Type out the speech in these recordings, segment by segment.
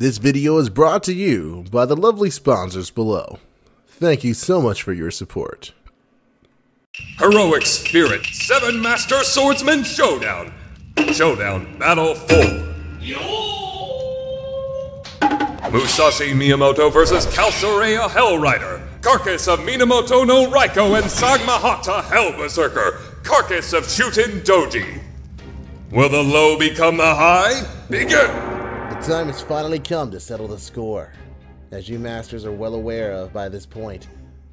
This video is brought to you by the lovely sponsors below. Thank you so much for your support. Heroic Spirit 7 Master Swordsman Showdown. Showdown Battle 4. Musashi Miyamoto vs. Calcarea Hellrider. Carcass of Minamoto no Raikou and Sagmahata Hell Berserker. Carcass of Shuten Douji. Will the low become the high? Begin! The time has finally come to settle the score. As you masters are well aware of by this point,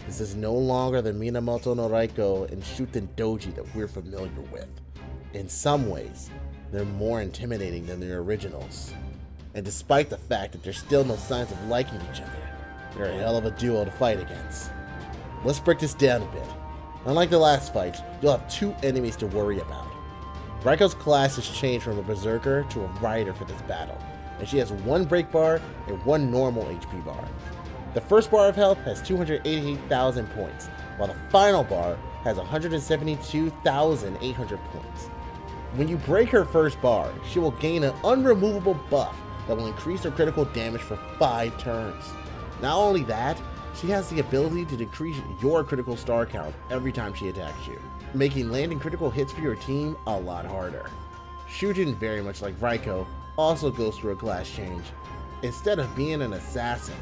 this is no longer the Minamoto no Raikou and Shuten Douji that we're familiar with. In some ways, they're more intimidating than their originals. And despite the fact that there's still no signs of liking each other, they're a hell of a duo to fight against. Let's break this down a bit. Unlike the last fight, you'll have two enemies to worry about. Raikou's class has changed from a Berserker to a Rider for this battle, and she has one break bar and one normal HP bar. The first bar of health has 288,000 points, while the final bar has 172,800 points. When you break her first bar, she will gain an unremovable buff that will increase her critical damage for 5 turns. Not only that, she has the ability to decrease your critical star count every time she attacks you, making landing critical hits for your team a lot harder. Shuten, very much like Raikou, also goes through a class change. Instead of being an assassin,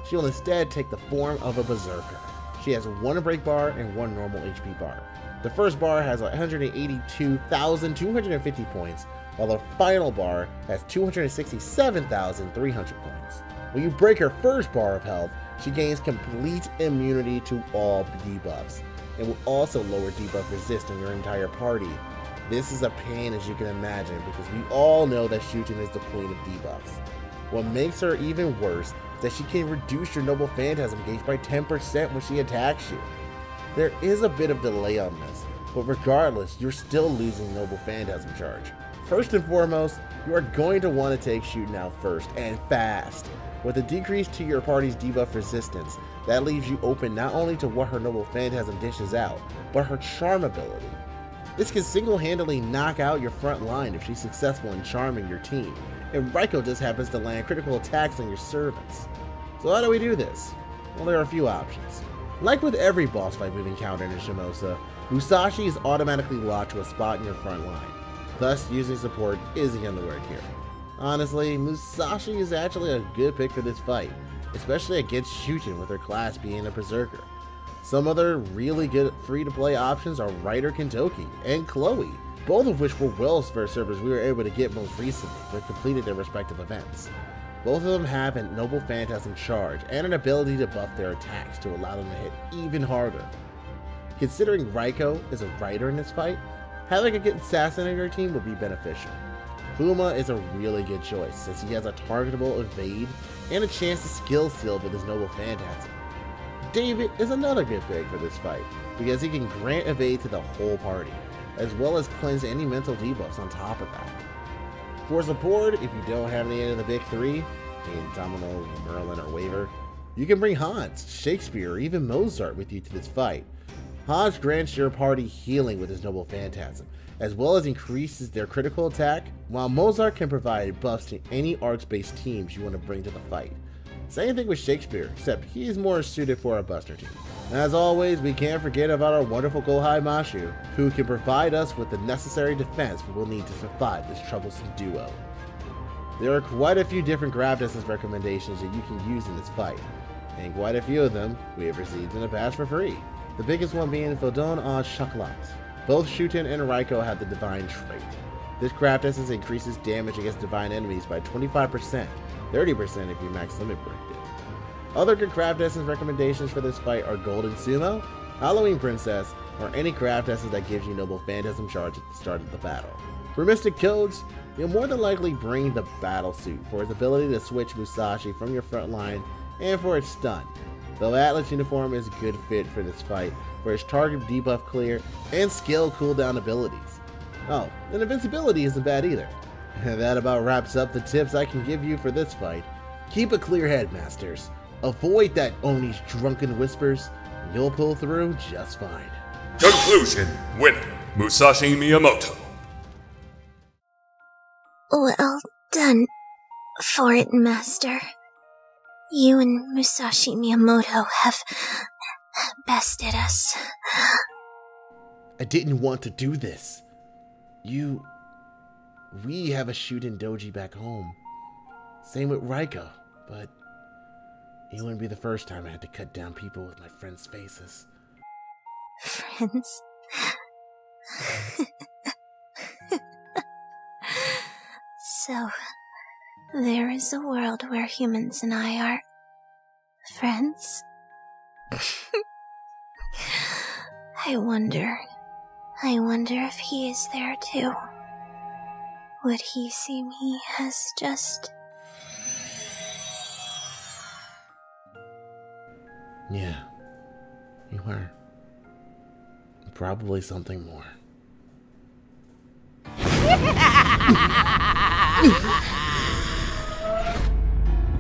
she will instead take the form of a Berserker. She has one break bar and one normal HP bar. The first bar has 182,250 points, while the final bar has 267,300 points. When you break her first bar of health, she gains complete immunity to all debuffs, and will also lower debuff resist on your entire party. This is a pain, as you can imagine, because we all know that Shuten is the queen of debuffs. What makes her even worse is that she can reduce your Noble Phantasm gauge by 10% when she attacks you. There is a bit of delay on this, but regardless, you're still losing Noble Phantasm charge. First and foremost, you are going to want to take Shuten out first, and fast. With a decrease to your party's debuff resistance, that leaves you open not only to what her Noble Phantasm dishes out, but her charm ability. This can single-handedly knock out your front line if she's successful in charming your team, and Raikou just happens to land critical attacks on your servants. So how do we do this? Well, there are a few options. Like with every boss fight we've encountered in Shimousa, Musashi is automatically locked to a spot in your front line. Thus, using support is the end of the word here. Honestly, Musashi is actually a good pick for this fight, especially against Shuten with her class being a Berserker. Some other really good free-to-play options are Rider Kentoki and Chloe, both of which were well-versed servers we were able to get most recently when completed their respective events. Both of them have a Noble Phantasm charge and an ability to buff their attacks to allow them to hit even harder. Considering Raikou is a Rider in this fight, having a good assassin in your team would be beneficial. Fuma is a really good choice since he has a targetable evade and a chance to skill seal with his Noble Phantasm. David is another good pick for this fight because he can grant evade to the whole party, as well as cleanse any mental debuffs on top of that. For support, if you don't have any of the big three, being Domino, Merlin, or Waver, you can bring Hans, Shakespeare, or even Mozart with you to this fight. Hans grants your party healing with his Noble Phantasm, as well as increases their critical attack, while Mozart can provide buffs to any arts-based teams you want to bring to the fight. Same thing with Shakespeare, except he is more suited for a Buster team. As always, we can't forget about our wonderful Kohai Mashu, who can provide us with the necessary defense we will need to survive this troublesome duo. There are quite a few different grab distance recommendations that you can use in this fight, and quite a few of them we have received in the past for free. The biggest one being Fodon en Chocolat. Both Shuten and Raikou have the Divine trait. This grab distance increases damage against divine enemies by 25%, 30% if you max limit break it. Other good craft essence recommendations for this fight are Golden Sumo, Halloween Princess, or any craft essence that gives you Noble Phantasm charge at the start of the battle. For Mystic Codes, you'll more than likely bring the Battle Suit for its ability to switch Musashi from your front line and for its stun, though Atlas Uniform is a good fit for this fight for its target debuff clear and skill cooldown abilities. Oh, and invincibility isn't bad either. And that about wraps up the tips I can give you for this fight. Keep a clear head, Masters. Avoid that Oni's drunken whispers, and you'll pull through just fine. Conclusion. Winner, Musashi Miyamoto. Well done. for it, Master. You and Musashi Miyamoto have bested us. I didn't want to do this. We have a Shuten doji back home. Same with Raikou, but it wouldn't be the first time I had to cut down people with my friends' faces. Friends? So, there is a world where humans and I are friends? I wonder if he is there too. Would he see me as just... Yeah, you are. Probably something more.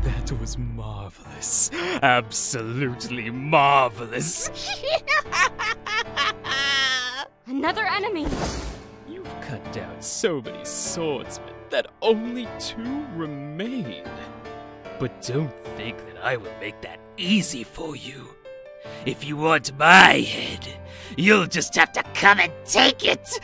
That was marvelous. Absolutely marvelous. Another enemy! You've cut down so many swordsmen that only 2 remain. But don't think that I will make that easy for you. If you want my head, you'll just have to come and take it!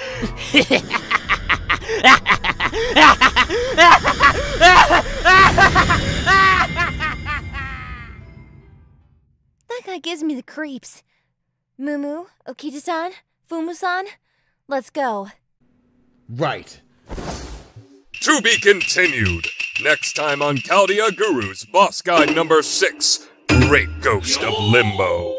That guy gives me the creeps. Mumu, Okita-san, Fumu-san, let's go. Right. To be continued. Next time on Chaldea Guru's Boss Guide number 6, Great Ghost of Limbo.